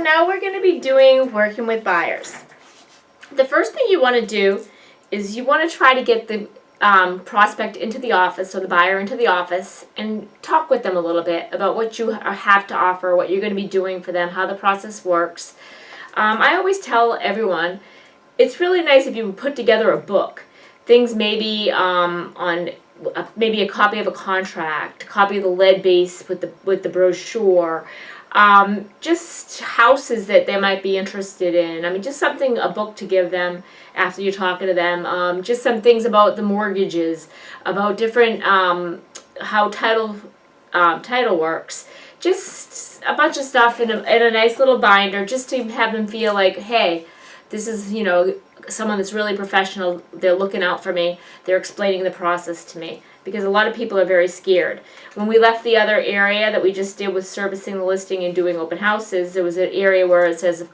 now we're going to be working with buyers. The first thing you want to do is you want to try to get the prospect into the office, or the buyer into the office, and talk with them a little bit about what you have to offer, what you're going to be doing for them, how the process works. I always tell everyone, it's really nice if you put together a book. Things maybe on maybe a copy of a contract, a copy of the lead base with the brochure, just houses that they might be interested in. I mean, just something, a book to give them after you're talking to them. Just some things about the mortgages, about different how title works. Just a bunch of stuff in a nice little binder, just to have them feel like, hey, this is, someone that's really professional. They're looking out for me. They're explaining the process to me. Because a lot of people are very scared. When we left the other area that we just did with servicing the listing and doing open houses, there was an area where it says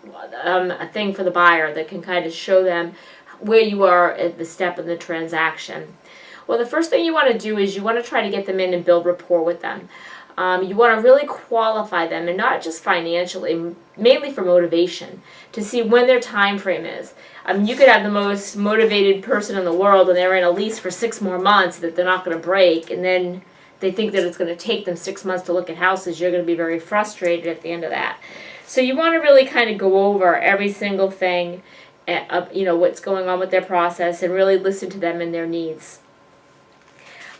a thing for the buyer that can kind of show them where you are at the step in the transaction. Well, the first thing you want to do is you want to try to get them in and build rapport with them. You want to really qualify them, and not just financially, mainly for motivation, to see when their time frame is. You could have the most motivated person in the world, and they're in a lease for 6 more months that they're not going to break, and then they think that it's going to take them 6 months to look at houses. You're going to be very frustrated at the end of that. So you want to really kind of go over every single thing, what's going on with their process, and really listen to them and their needs.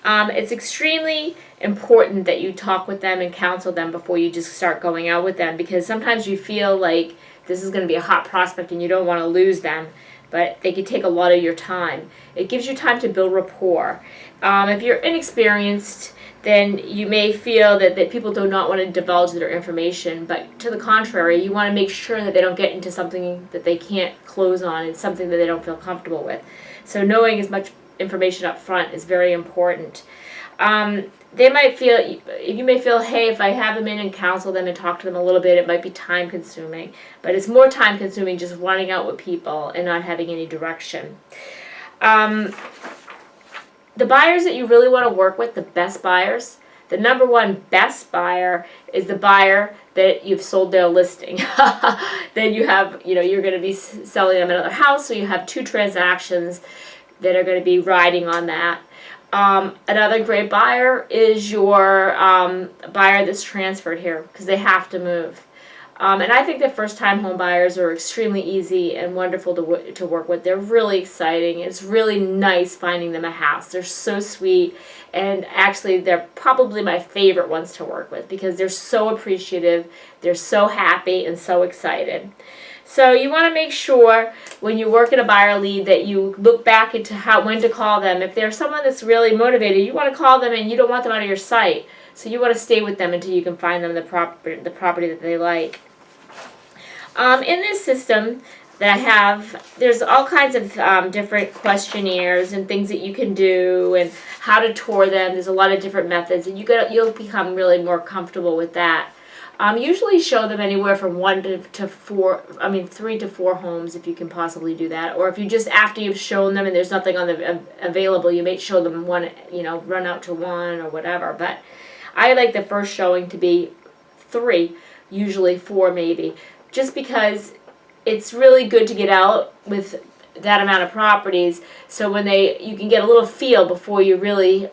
It's extremely important that you talk with them and counsel them before you just start going out with them, because sometimes you feel like this is going to be a hot prospect and you don't want to lose them, but they could take a lot of your time. It gives you time to build rapport. If you're inexperienced, then you may feel that people do not want to divulge their information, but to the contrary, you want to make sure that they don't get into something that they can't close on and something that they don't feel comfortable with. So knowing as much information up front is very important. You may feel, hey, if I have them in and counsel them and talk to them a little bit, it might be time consuming, but it's more time consuming just running out with people and not having any direction. The buyers that you really want to work with, the best buyers, the number one best buyer is the buyer that you've sold their listing. Then you have, you're going to be selling them another house, so you have 2 transactions that are going to be riding on that. Another great buyer is your buyer that's transferred here, because they have to move. And I think that first-time home buyers are extremely easy and wonderful to work with. They're really exciting. It's really nice finding them a house. They're so sweet, and actually they're probably my favorite ones to work with, because they're so appreciative, they're so happy and so excited. So you want to make sure when you work in a buyer lead that you look back into when to call them. If they're someone that's really motivated, you want to call them and you don't want them out of your sight. So you want to stay with them until you can find them the property that they like. In this system that I have, there's all kinds of different questionnaires and things that you can do and how to tour them. There's a lot of different methods, and you'll become really more comfortable with that. Usually show them anywhere from 3 to 4 homes if you can possibly do that. Or if you just, after you've shown them and there's nothing on the available, you may show them one, run out to 1 or whatever. But I like the first showing to be 3, usually 4 maybe, just because it's really good to get out with that amount of properties, so when you can get a little feel before you really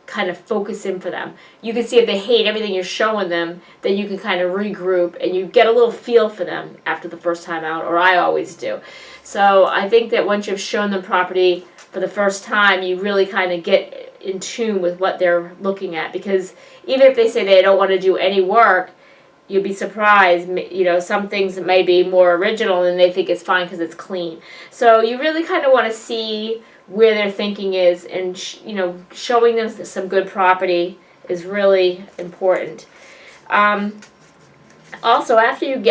kind of focus in for them. You can see if they hate everything you're showing them, then you can kind of regroup and you get a little feel for them after the first time out, or I always do. So I think that once you've shown them property for the first time, you really kind of get in tune with what they're looking at, because even if they say they don't want to do any work, you'd be surprised, some things may be more original and they think it's fine because it's clean. So you really kind of want to see where their thinking is, and showing them some good property is really important. Also, after you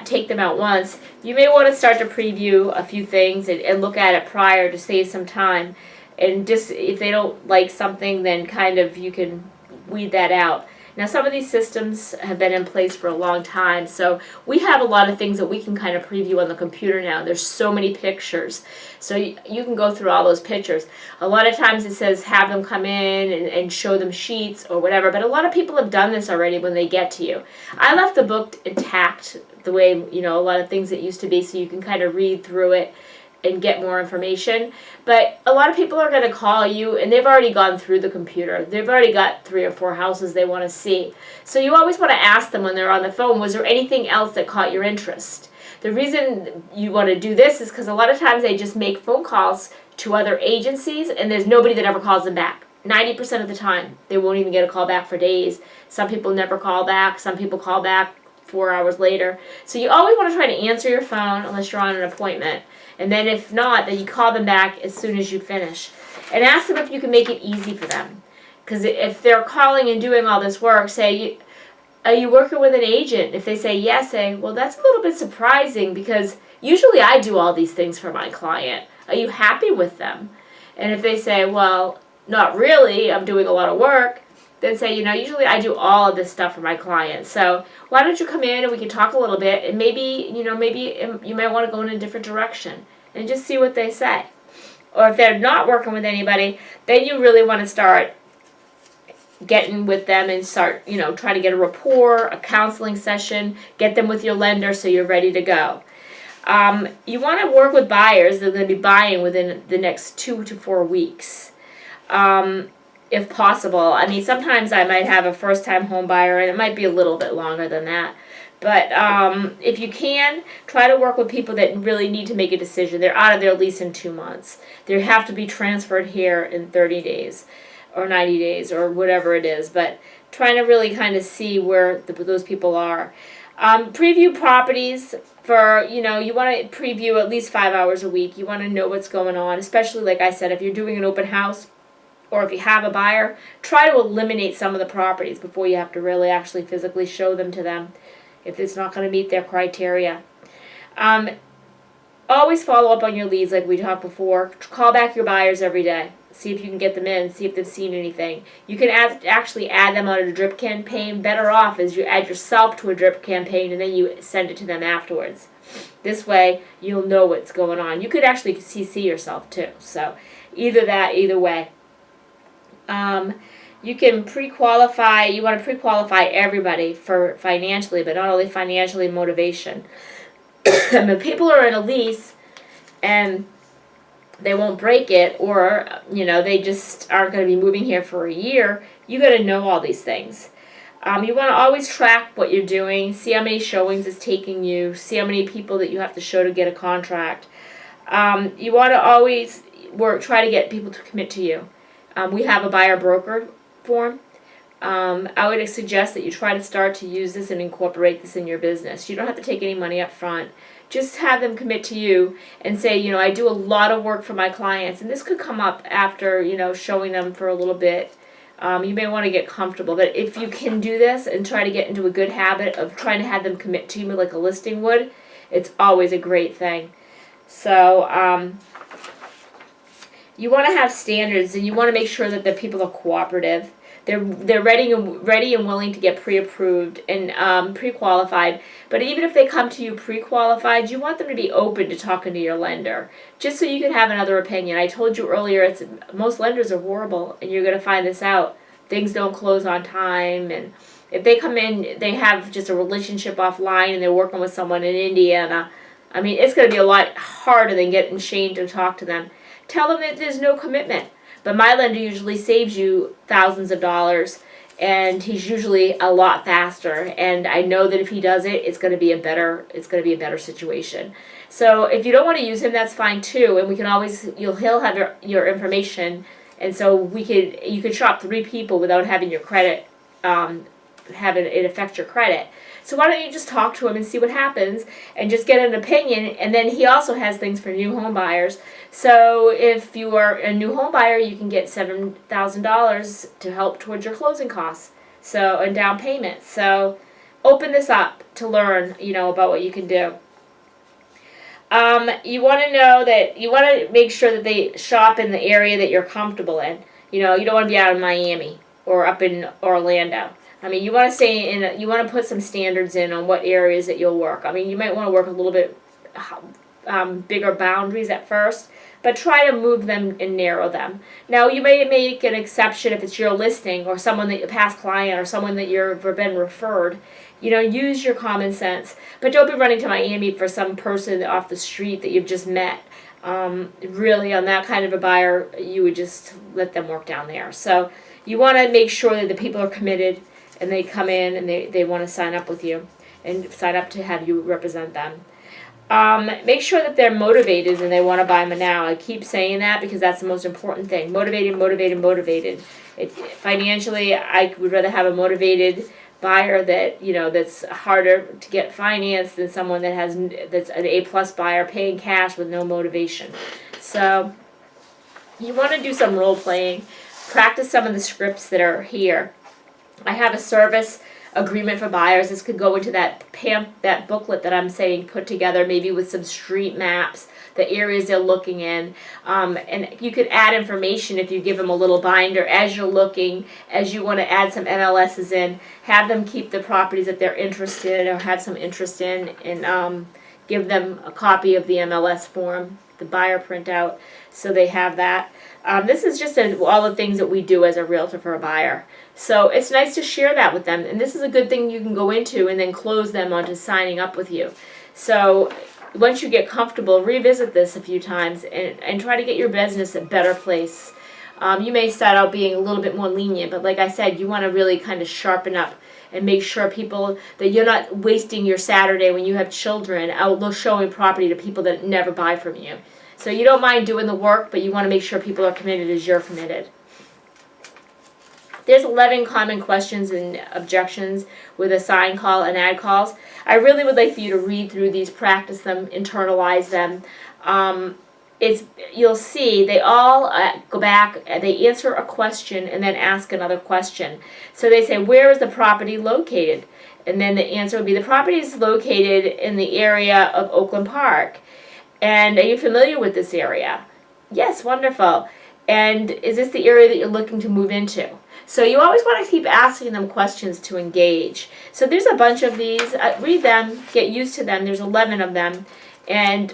take them out once, you may want to start to preview a few things and look at it prior to save some time. And just if they don't like something, then kind of you can weed that out. Now, some of these systems have been in place for a long time, so we have a lot of things that we can kind of preview on the computer now. There's so many pictures, so you can go through all those pictures. A lot of times it says have them come in and show them sheets or whatever, but a lot of people have done this already when they get to you. I left the book intact the way, a lot of things it used to be, so you can kind of read through it and get more information. But a lot of people are going to call you and they've already gone through the computer. They've already got 3 or 4 houses they want to see. So you always want to ask them when they're on the phone, was there anything else that caught your interest? The reason you want to do this is because a lot of times they just make phone calls to other agencies and there's nobody that ever calls them back. 90% of the time, they won't even get a call back for days. Some people never call back. Some people call back 4 hours later. So you always want to try to answer your phone unless you're on an appointment. And then if not, then you call them back as soon as you finish. And ask them if you can make it easy for them. Because if they're calling and doing all this work, say, are you working with an agent? If they say yes, say, well, that's a little bit surprising because usually I do all these things for my client. Are you happy with them? And if they say, well, not really, I'm doing a lot of work, then say, usually I do all of this stuff for my clients. So why don't you come in and we can talk a little bit and maybe you might want to go in a different direction and just see what they say. Or if they're not working with anybody, then you really want to start getting with them and start, try to get a rapport, a counseling session, get them with your lender so you're ready to go. You want to work with buyers that are going to be buying within the next 2 to 4 weeks. If possible. I mean, sometimes I might have a first-time home buyer, and it might be a little bit longer than that. But if you can, try to work with people that really need to make a decision. They're out of their lease in 2 months. They have to be transferred here in 30 days or 90 days or whatever it is. But trying to really kind of see where those people are. Preview properties for, you want to preview at least 5 hours a week. You want to know what's going on, especially, like I said, if you're doing an open house, or if you have a buyer, try to eliminate some of the properties before you have to really actually physically show them to them if it's not going to meet their criteria. Always follow up on your leads like we talked before. Call back your buyers every day. See if you can get them in, see if they've seen anything. You can actually add them on a drip campaign. Better off is you add yourself to a drip campaign and then you send it to them afterwards. This way you'll know what's going on. You could actually CC yourself too. So either way. You can pre-qualify. You want to pre-qualify everybody for financially, but not only financially, motivation. When people are in a lease and they won't break it, or they just aren't going to be moving here for a year, you got to know all these things. You want to always track what you're doing, see how many showings it's taking you, see how many people that you have to show to get a contract. You want to always try to get people to commit to you. We have a buyer broker form. I would suggest that you try to start to use this and incorporate this in your business. You don't have to take any money up front. Just have them commit to you and say, I do a lot of work for my clients. And this could come up after, showing them for a little bit. You may want to get comfortable. But if you can do this and try to get into a good habit of trying to have them commit to you like a listing would, it's always a great thing. So, you want to have standards, and you want to make sure that the people are cooperative. They're ready and willing to get pre-approved and pre-qualified. But even if they come to you pre-qualified, you want them to be open to talking to your lender, just so you can have another opinion. I told you earlier, most lenders are horrible, and you're going to find this out. Things don't close on time, and if they come in, they have just a relationship offline, and they're working with someone in Indiana. I mean, it's going to be a lot harder than getting Shane to talk to them. Tell them that there's no commitment. But my lender usually saves you thousands of dollars, and he's usually a lot faster. And I know that if he does it, it's going to be a better situation. So if you don't want to use him, that's fine too. And we can always he'll have your information, and so you could shop 3 people without having your credit having it affect your credit. So why don't you just talk to him and see what happens and just get an opinion. And then he also has things for new home buyers. So if you are a new home buyer, you can get $7,000 to help towards your closing costs. So, and down payment. So open this up to learn, about what you can do. You want to make sure that they shop in the area that you're comfortable in. You don't want to be out in Miami or up in Orlando. I mean, you want to stay in, you want to put some standards in on what areas that you'll work. I mean, you might want to work a little bit bigger boundaries at first, but try to move them and narrow them. Now, you may make an exception if it's your listing or someone that you past client or someone that you've been referred. You know, use your common sense, but don't be running to Miami for some person off the street that you've just met. Really, on that kind of a buyer, you would just let them work down there. So you want to make sure that the people are committed and they come in and they want to sign up with you and sign up to have you represent them. Make sure that they're motivated and they want to buy them now. I keep saying that because that's the most important thing. Motivated, motivated, motivated. Financially, I would rather have a motivated buyer that, you know, that's harder to get financed than someone that's an A-plus buyer paying cash with no motivation. So you want to do some role playing. Practice some of the scripts that are here. I have a service agreement for buyers. This could go into that booklet that I'm saying put together, maybe with some street maps, the areas they're looking in, and you could add information if you give them a little binder as you're looking, as you want to add some MLSs in, have them keep the properties that they're interested or have some interest in, and give them a copy of the MLS form, the buyer printout, so they have that. This is just all the things that we do as a realtor for a buyer. So it's nice to share that with them, and this is a good thing you can go into and then close them onto signing up with you. So once you get comfortable, revisit this a few times and try to get your business a better place. You may start out being a little bit more lenient, but like I said, you want to really kind of sharpen up and make sure people that you're not wasting your Saturday when you have children out showing property to people that never buy from you. So you don't mind doing the work, but you want to make sure people are committed as you're committed. There's 11 common questions and objections with a sign call and ad calls. I really would like for you to read through these, practice them, internalize them. You'll see they all go back, they answer a question and then ask another question. So they say, where is the property located? And then the answer would be, the property is located in the area of Oakland Park. And are you familiar with this area? Yes, wonderful. And is this the area that you're looking to move into? So you always want to keep asking them questions to engage. So there's a bunch of these. Read them, get used to them. There's 11 of them. And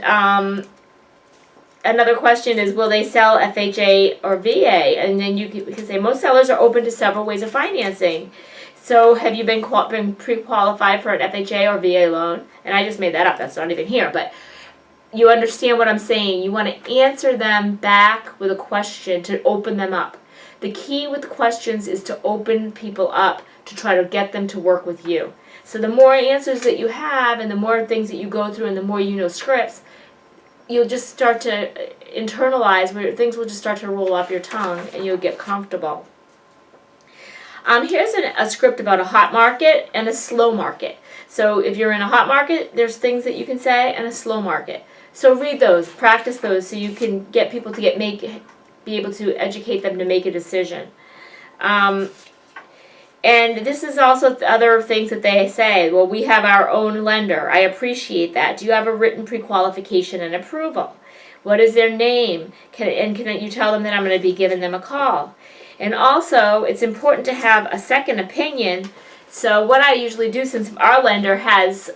another question is, will they sell FHA or VA? And then you can say, most sellers are open to several ways of financing. So have you been pre-qualified for an FHA or VA loan? And I just made that up. That's not even here. But you understand what I'm saying. You want to answer them back with a question to open them up. The key with questions is to open people up to try to get them to work with you. So the more answers that you have and the more things that you go through and the more you know scripts, you'll just start to internalize, where things will just start to roll off your tongue and you'll get comfortable. Here's a script about a hot market and a slow market. So if you're in a hot market, there's things that you can say, and a slow market. So read those, practice those, so you can get people to be able to educate them to make a decision. And this is also other things that they say. Well, we have our own lender. I appreciate that. Do you have a written pre-qualification and approval? What is their name? Can you tell them that I'm going to be giving them a call? And also, it's important to have a second opinion. So what I usually do, since our lender has,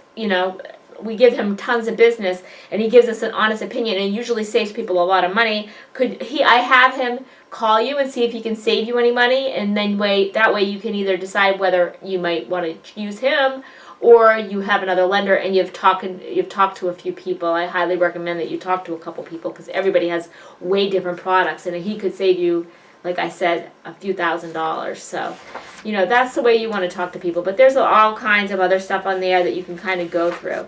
we give him tons of business, and he gives us an honest opinion, and usually saves people a lot of money. I have him call you and see if he can save you any money, and then that way you can either decide whether you might want to use him, or you have another lender and you've talked to a few people. I highly recommend that you talk to a couple people, because everybody has way different products, and he could save you, like I said, a few $1,000s. So, that's the way you want to talk to people. But there's all kinds of other stuff on there that you can kind of go through.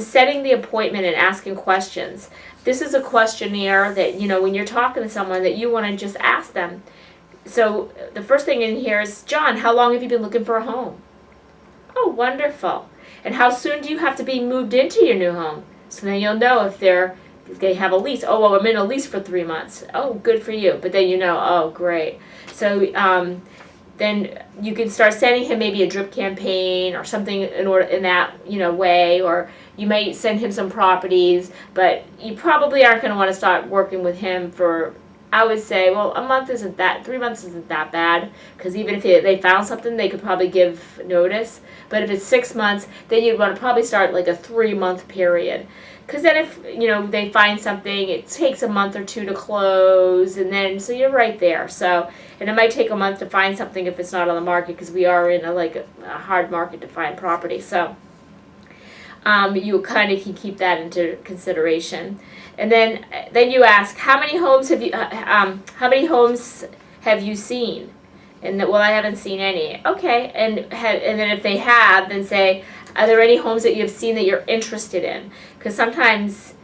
Setting the appointment and asking questions. This is a questionnaire that, when you're talking to someone, that you want to just ask them. So the first thing in here is, John, how long have you been looking for a home? Oh, wonderful. And how soon do you have to be moved into your new home? So then you'll know if they have a lease. Oh, well, I'm in a lease for 3 months. Oh, good for you. But then oh, great. So then you can start sending him maybe a drip campaign or something in that way, or you might send him some properties, but you probably aren't going to want to start working with him for I would say, well, 3 months isn't that bad, because even if they found something, they could probably give notice. But if it's 6 months, then you'd want to probably start like a 3-month period. Because then if, they find something, it takes a month or two to close, and then, so you're right there. So, and it might take a month to find something if it's not on the market, because we are in a hard market to find property. So, you kind of can keep that into consideration. And then you ask, how many homes have you seen? And well, I haven't seen any. Okay, and then if they have, then say, are there any homes that you have seen that you're interested in? Because sometimes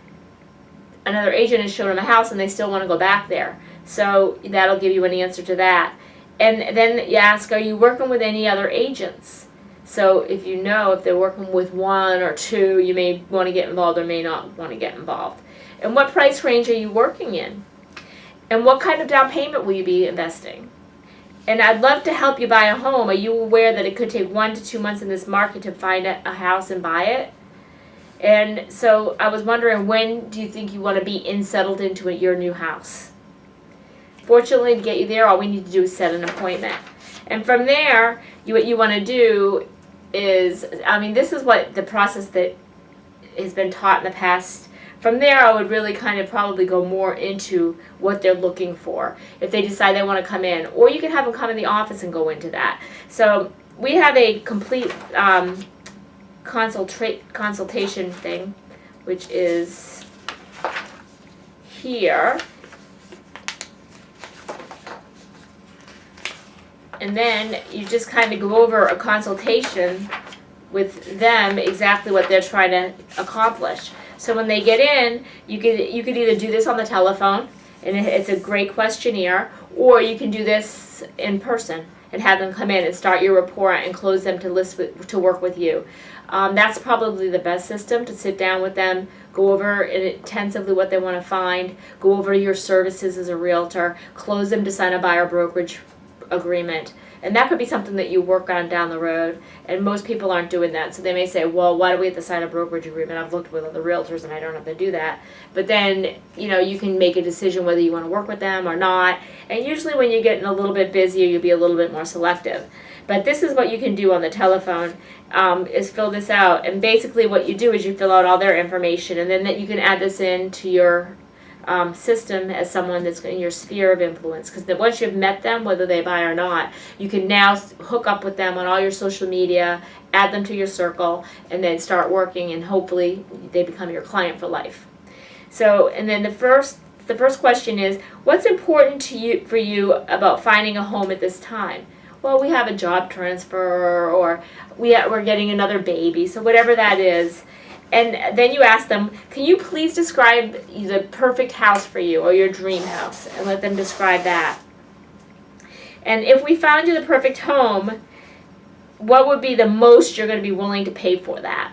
another agent has shown them a house and they still want to go back there. So that'll give you an answer to that. And then you ask, are you working with any other agents? So if if they're working with one or two, you may want to get involved or may not want to get involved. And what price range are you working in? And what kind of down payment will you be investing? And I'd love to help you buy a home. Are you aware that it could take 1 to 2 months in this market to find a house and buy it? And so I was wondering, when do you think you want to be settled into your new house? Fortunately, to get you there, all we need to do is set an appointment. And from there, what you want to do is, this is what the process that has been taught in the past. From there, I would really kind of probably go more into what they're looking for if they decide they want to come in. Or you can have them come in the office and go into that. So we have a complete consultation thing, which is here. And then you just kind of go over a consultation with them, exactly what they're trying to accomplish. So when they get in, you could either do this on the telephone, and it's a great questionnaire, or you can do this in person and have them come in and start your report and close them to work with you. That's probably the best system, to sit down with them, go over intensively what they want to find, go over your services as a realtor, close them to sign a buyer brokerage agreement. And that could be something that you work on down the road, and most people aren't doing that. So they may say, well, why do we have to sign a brokerage agreement? I've looked with other realtors and I don't have to do that. But then, you can make a decision whether you want to work with them or not. And usually when you're getting a little bit busier, you'll be a little bit more selective. But this is what you can do on the telephone, is fill this out. And basically what you do is you fill out all their information, and then you can add this into your system as someone that's in your sphere of influence, because once you've met them, whether they buy or not, you can now hook up with them on all your social media, add them to your circle, and then start working, and hopefully they become your client for life. So, and then the first question is, what's important for you about finding a home at this time? Well, we have a job transfer, or we're getting another baby, so whatever that is. And then you ask them, can you please describe the perfect house for you, or your dream house, and let them describe that. And if we found you the perfect home, what would be the most you're going to be willing to pay for that?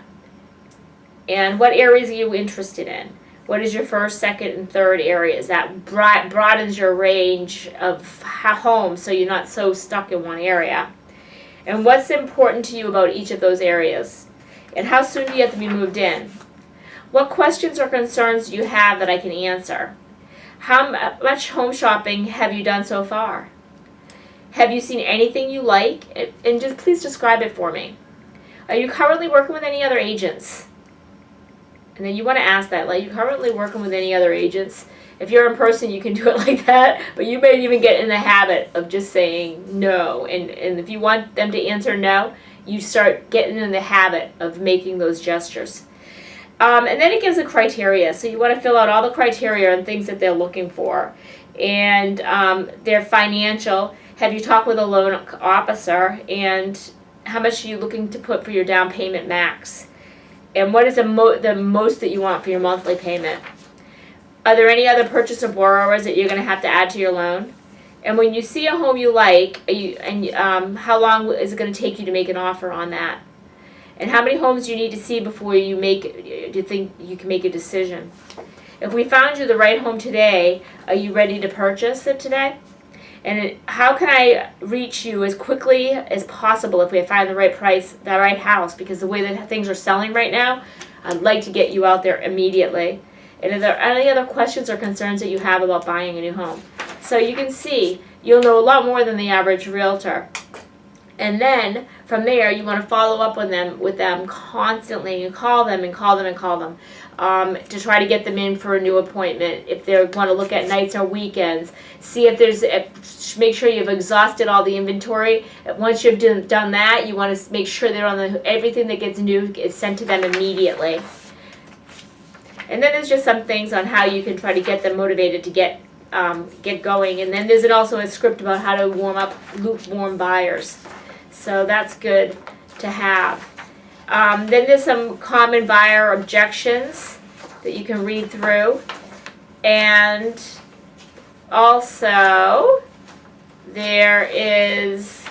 And what areas are you interested in? What is your first, second, and third areas? That broadens your range of homes, so you're not so stuck in one area. And what's important to you about each of those areas? And how soon do you have to be moved in? What questions or concerns do you have that I can answer? How much home shopping have you done so far? Have you seen anything you like? And just please describe it for me. Are you currently working with any other agents? And then you want to ask that, like, you currently working with any other agents? If you're in person, you can do it like that, but you may even get in the habit of just saying no. And if you want them to answer no, you start getting in the habit of making those gestures. And then it gives a criteria. So you want to fill out all the criteria and things that they're looking for. And their financial. Have you talked with a loan officer? And how much are you looking to put for your down payment max? And what is the most that you want for your monthly payment? Are there any other purchase or borrowers that you're going to have to add to your loan? And when you see a home you like, how long is it going to take you to make an offer on that? And how many homes do you need to see before you think you can make a decision? If we found you the right home today, are you ready to purchase it today? And how can I reach you as quickly as possible if we find the right price, the right house? Because the way that things are selling right now, I'd like to get you out there immediately. And are there any other questions or concerns that you have about buying a new home? So you can see, you'll know a lot more than the average realtor. And then from there, you want to follow up with them constantly. You call them and call them and call them to try to get them in for a new appointment. If they want to look at nights or weekends, see if there's. Make sure you've exhausted all the inventory. Once you've done that, you want to make sure they're on everything that gets new is sent to them immediately. And then there's just some things on how you can try to get them motivated to get going. And then there's also a script about how to warm up lukewarm buyers. So that's good to have. Then there's some common buyer objections that you can read through. And also there's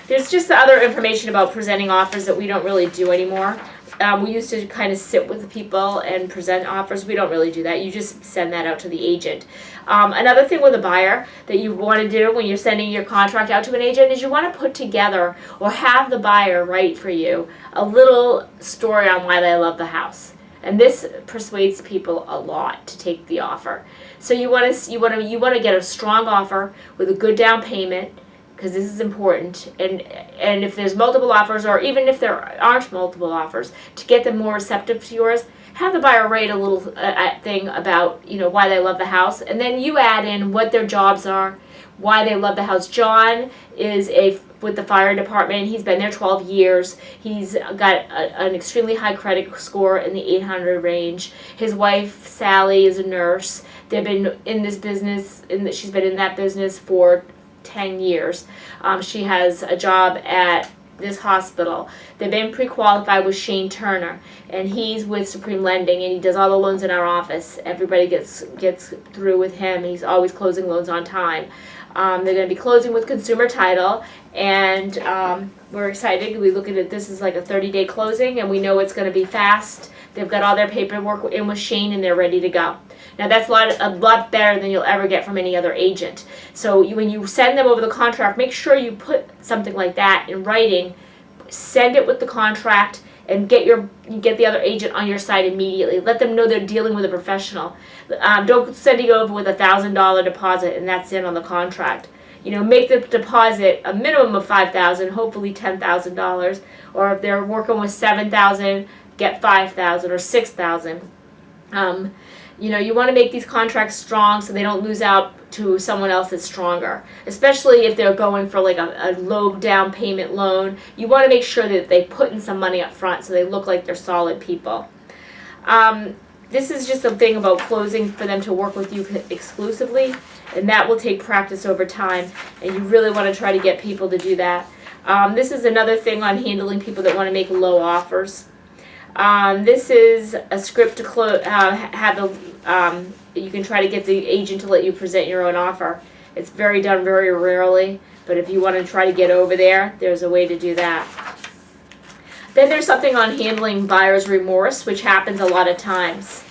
just the other information about presenting offers that we don't really do anymore. We used to kind of sit with the people and present offers. We don't really do that. You just send that out to the agent. Another thing with a buyer that you want to do when you're sending your contract out to an agent is you want to put together or have the buyer write for you a little story on why they love the house. And this persuades people a lot to take the offer. So you want to get a strong offer with a good down payment, because this is important, and if there's multiple offers, or even if there aren't multiple offers, to get them more receptive to yours, have the buyer write a little thing about why they love the house, and then you add in what their jobs are, why they love the house. John is with the fire department. He's been there 12 years. He's got an extremely high credit score in the 800 range. His wife Sally is a nurse. They've been in this business, she's been in that business for 10 years. She has a job at this hospital. They've been pre-qualified with Shane Turner, and he's with Supreme Lending, and he does all the loans in our office. Everybody gets through with him. He's always closing loans on time. They're going to be closing with Consumer Title, and we're excited. We look at it, this is like a 30-day closing, and we know it's going to be fast. They've got all their paperwork in with Shane, and they're ready to go. Now that's a lot better than you'll ever get from any other agent. So when you send them over the contract, make sure you put something like that in writing, send it with the contract, and get the other agent on your side immediately. Let them know they're dealing with a professional. Don't send it over with a $1,000 deposit and that's it on the contract. Make the deposit a minimum of $5,000, hopefully $10,000, or if they're working with $7,000, get $5,000 or $6,000. You want to make these contracts strong so they don't lose out to someone else that's stronger. Especially if they're going for like a low down payment loan. You want to make sure that they put in some money up front so they look like they're solid people. This is just a thing about closing for them to work with you exclusively, and that will take practice over time, and you really want to try to get people to do that. This is another thing on handling people that want to make low offers. This is a script to you can try to get the agent to let you present your own offer. It's done very rarely, but if you want to try to get over there, there's a way to do that. Then there's something on handling buyer's remorse, which happens a lot of times.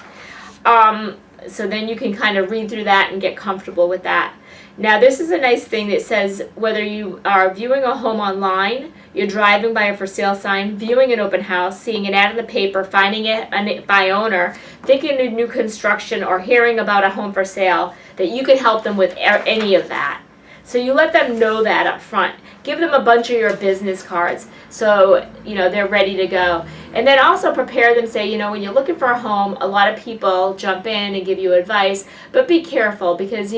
So then you can kind of read through that and get comfortable with that. Now this is a nice thing that says whether you are viewing a home online, you're driving by a for sale sign, viewing an open house, seeing an ad in the paper, finding it by owner, thinking of new construction, or hearing about a home for sale, that you can help them with any of that. So you let them know that up front. Give them a bunch of your business cards so they're ready to go. And then also prepare them, say, when you're looking for a home, a lot of people jump in and give you advice, but be careful because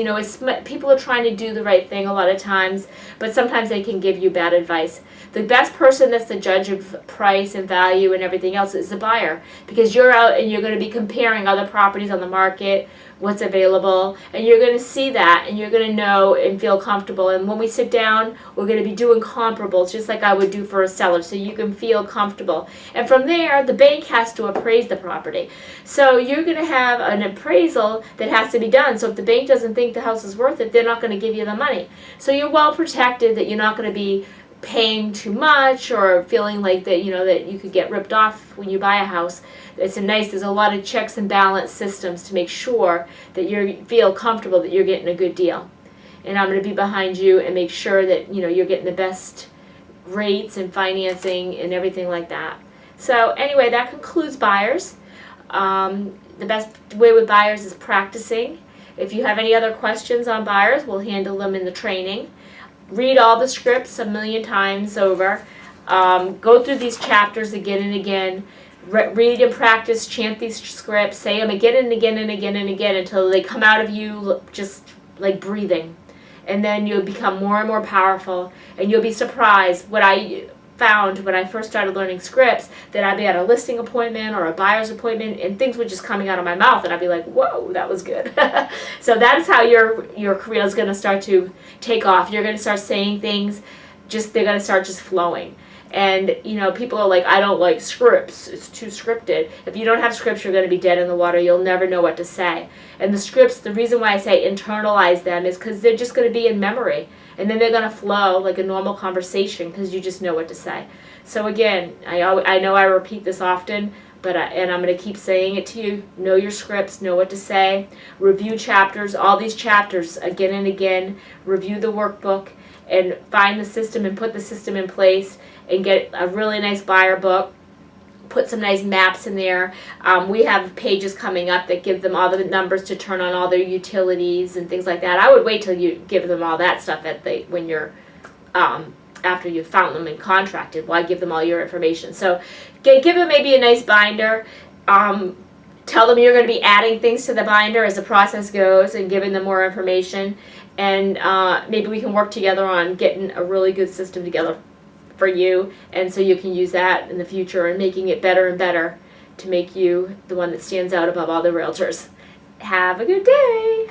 people are trying to do the right thing a lot of times, but sometimes they can give you bad advice. The best person that's the judge of price and value and everything else is the buyer, because you're out and you're going to be comparing other properties on the market, what's available, and you're going to see that and you're going to know and feel comfortable. And when we sit down, we're going to be doing comparables just like I would do for a seller, so you can feel comfortable. And from there, the bank has to appraise the property. So you're going to have an appraisal that has to be done. So if the bank doesn't think the house is worth it, they're not going to give you the money. So you're well protected that you're not going to be paying too much or feeling like that that you could get ripped off when you buy a house. There's a lot of checks and balance systems to make sure that you feel comfortable that you're getting a good deal. And I'm going to be behind you and make sure that you're getting the best rates and financing and everything like that. So anyway, that concludes buyers. The best way with buyers is practicing. If you have any other questions on buyers, we'll handle them in the training. Read all the scripts a million times over. Go through these chapters again and again. Read and practice, chant these scripts, say them again and again and again and again until they come out of you just like breathing. And then you'll become more and more powerful, and you'll be surprised. What I found when I first started learning scripts, that I'd be at a listing appointment or a buyer's appointment and things were just coming out of my mouth and I'd be like, whoa, that was good. So that is how your career is going to start to take off. You're going to start saying things, they're going to start just flowing. And, people are like, I don't like scripts. It's too scripted. If you don't have scripts, you're going to be dead in the water. You'll never know what to say. And the scripts, the reason why I say internalize them is because they're just going to be in memory. And then they're going to flow like a normal conversation because you just know what to say. So again, I know I repeat this often, and I'm going to keep saying it to you. Know your scripts, know what to say. Review chapters, all these chapters again and again. Review the workbook and find the system and put the system in place and get a really nice buyer book. Put some nice maps in there. We have pages coming up that give them all the numbers to turn on all their utilities and things like that. I would wait till you give them all that stuff when you're after you've found them and contracted. Why give them all your information? So give them maybe a nice binder. Tell them you're going to be adding things to the binder as the process goes and giving them more information. And maybe we can work together on getting a really good system together for you, and so you can use that in the future and making it better and better to make you the one that stands out above all the realtors. Have a good day.